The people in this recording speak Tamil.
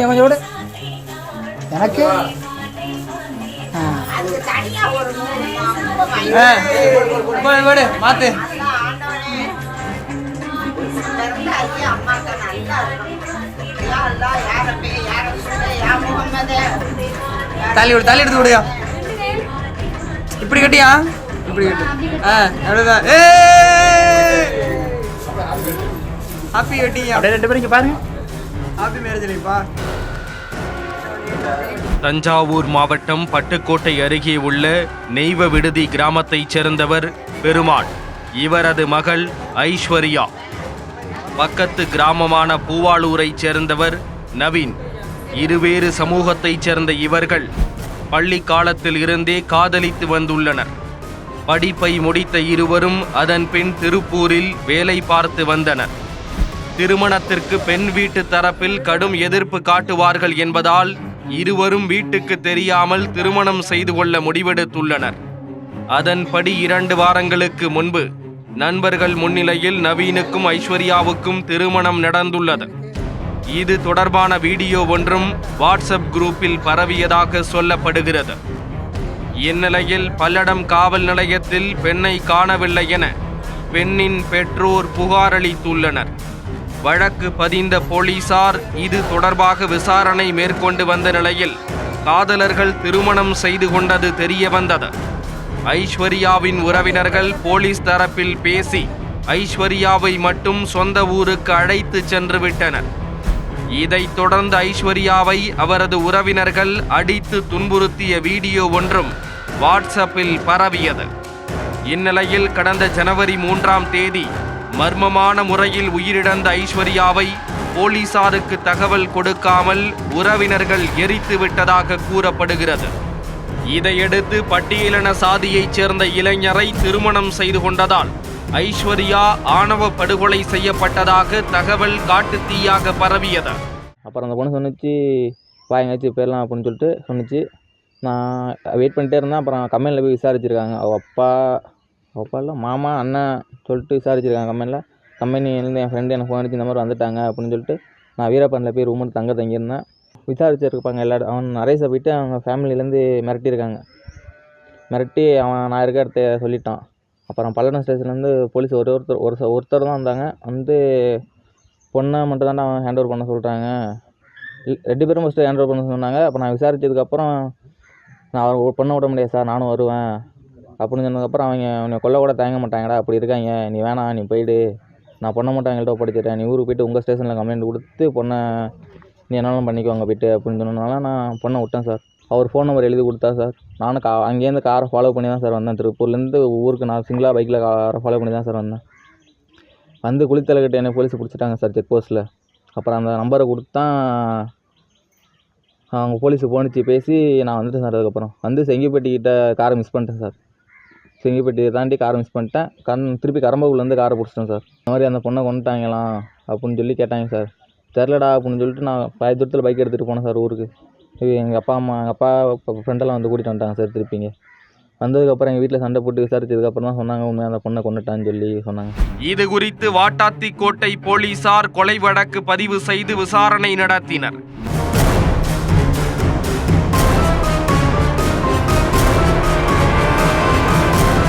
கொஞ்சோடு எனக்கு மாத்து தள்ளி விடு, தள்ளி எடுத்து விடுயா. இப்படி கட்டியா, இப்படி கட்டு. அவ்வளோதான். Happy wedding. அப்படியே 2 பேரும் பாருங்க. Happy marriage லைஃபா. தஞ்சாவூர் மாவட்டம் பட்டுக்கோட்டை அருகே உள்ள நெய்வ விடுதி கிராமத்தைச் சேர்ந்தவர் பெருமாள். இவரது மகள் ஐஸ்வர்யா. பக்கத்து கிராமமான பூவாளூரைச் சேர்ந்தவர் நவீன். இருவேறு சமூகத்தைச் சேர்ந்த இவர்கள் பள்ளி காலத்தில் இருந்தே காதலித்து வந்துள்ளனர். படிப்பை முடித்த இருவரும் அதன் பின் திருப்பூரில் வேலை பார்த்து வந்தனர். திருமணத்திற்கு பெண் வீட்டு தரப்பில் கடும் எதிர்ப்பு காட்டுவார்கள் என்பதால் இருவரும் வீட்டுக்கு தெரியாமல் திருமணம் செய்து கொள்ள முடிவெடுத்துள்ளனர். அதன்படி 2 வாரங்களுக்கு முன்பு நண்பர்கள் முன்னிலையில் நவீனுக்கும் ஐஸ்வர்யாவுக்கும் திருமணம் நடந்துள்ளது. இது தொடர்பான வீடியோ ஒன்றும் வாட்ஸ்அப் குரூப்பில் பரவியதாக சொல்லப்படுகிறது. இந்நிலையில் பல்லடம் காவல் நிலையத்தில் பெண்ணை காணவில்லை என பெண்ணின் பெற்றோர் புகார் அளித்துள்ளனர். வழக்கு பதிந்த போலீசார் இது தொடர்பாக விசாரணை மேற்கொண்டு வந்த நிலையில் காதலர்கள் திருமணம் செய்து கொண்டது தெரிய வந்தது. ஐஸ்வர்யாவின் உறவினர்கள் போலீஸ் தரப்பில் பேசி ஐஸ்வர்யாவை மட்டும் சொந்த ஊருக்கு அழைத்து சென்று விட்டனர். இதைத் தொடர்ந்து ஐஸ்வர்யாவை அவரது உறவினர்கள் அடித்து துன்புறுத்திய வீடியோ ஒன்றும் வாட்ஸ்அப்பில் பரவியது. இந்நிலையில் கடந்த ஜனவரி 3ஆம் தேதி மர்மமான முறையில் உயிரிழந்த ஐஸ்வர்யாவை போலீசாருக்கு தகவல் கொடுக்காமல் உறவினர்கள் எரித்து விட்டதாக கூறப்படுகிறது. இதையடுத்து பட்டியலின சாதியைச் சேர்ந்த இளைஞரை திருமணம் செய்து கொண்டதால் ஐஸ்வர்யா ஆணவ படுகொலை செய்யப்பட்டதாக தகவல் காட்டு தீயாக பரவியது. அப்புறம் அந்த பொண்ணு சொன்னிச்சு, வா எங்கேயாச்சும் போயிடலாம் அப்படின்னு சொல்லிட்டு சொன்னிச்சு. நான் வெயிட் பண்ணிட்டே இருந்தேன். அப்புறம் கம்பெனியில் போய் விசாரிச்சிருக்காங்க. அவள் அப்பா இல்லை மாமா அண்ணன் சொல்லிட்டு விசாரிச்சிருக்காங்க கம்பெனியில். கம்பெனிலேருந்து என் ஃப்ரெண்டு எனக்கு ஃபோன் அடிச்சு இந்த மாதிரி வந்துட்டாங்க அப்படின்னு சொல்லிட்டு நான் வீரப்பனில் போய் ரூம் எடுத்து தங்கியிருந்தேன். விசாரிச்சிருப்பாங்க எல்லாரும். அவன் நிறைய போயிட்டு அவங்க ஃபேமிலியிலேருந்து மிரட்டியிருக்காங்க. மிரட்டி அவன் நான் இருக்க இடத்த சொல்லிட்டான். அப்புறம் பல்லடம் ஸ்டேஷன்லேருந்து போலீஸ் ஒருத்தர் தான் வந்தாங்க. பொண்ணை மட்டும் தானே அவன் ஹேண்ட் ஓவர் பண்ண சொல்கிறாங்க. 2 பேரும் ஃபஸ்ட்டு ஹேண்ட் ஓவர் பண்ண சொன்னாங்க. அப்போ நான் விசாரித்ததுக்கப்புறம் நான் அவர் பொண்ணை விட முடியாது சார், நானும் வருவேன் அப்படின்னு சொன்னதுக்கப்புறம் அவனை கொல்ல கூட தயங்க மாட்டாங்கடா, அப்படி இருக்காங்க, நீ வேணாம் நீ போயிடு, நான் பொண்ணை மட்டும் எங்கள்கிட்ட ஒப்படைச்சிட்டேன், நீ ஊருக்கு போய்ட்டு உங்கள் ஸ்டேஷனில் கம்ப்ளைண்ட் கொடுத்து பொண்ணை நீ என்னாலும் பண்ணிக்குவாங்க போய்ட்டு அப்படின்னு சொன்னதுனால நான் பொண்ணை விட்டேன் சார். அவர் ஃபோன் நம்பர் எழுதி கொடுத்தா சார். நானும் அங்கேருந்து காரை ஃபாலோ பண்ணி தான் சார் வந்தேன். திருப்பூர்லேருந்து ஊருக்கு நான் சிங்கிளாக பைக்கில் காரை ஃபாலோ பண்ணி தான் சார் வந்தேன். வந்து குளித்தலைக்கிட்ட என்னை போலீஸ் பிடிச்சிட்டாங்க சார் செக் போஸ்ட்டில். அப்புறம் அந்த நம்பரை கொடுத்தா அவங்க போலீஸுக்கு போனிச்சு பேசி நான் வந்துட்டேன் சார். அதுக்கப்புறம் வந்து செங்கிப்பட்டிக்கிட்ட காரை மிஸ் பண்ணிட்டேன் சார். செங்கிப்பட்டியை தாண்டி காரை மிஸ் பண்ணிட்டேன். திருப்பி கரம்பூர்லேருந்து காரை பிடிச்சிட்டேன் சார். இந்த மாதிரி அந்த பொண்ணை கொண்டுட்டாங்களாம் அப்படின்னு சொல்லி கேட்டாங்க சார். தெரிலடா அப்படின்னு சொல்லிட்டு நான் பாதி தூரத்தில் பைக் எடுத்துகிட்டு போனேன் சார் ஊருக்கு. எங்கள் அப்பா ஃப்ரெண்டெல்லாம் வந்து கூட்டிகிட்டு வந்துட்டாங்க சார். திருப்பிங்க வந்ததுக்கப்புறம் எங்கள் வீட்டில் சண்டை போட்டு விசாரிச்சதுக்கப்புறம் தான் சொன்னாங்க உண்மையாக அந்த பொண்ணை கொண்டுட்டான்னு சொல்லி சொன்னாங்க. இது குறித்து வாட்டாத்திக்கோட்டை போலீசார் கொலை வழக்கு பதிவு செய்து விசாரணை நடத்தினர்.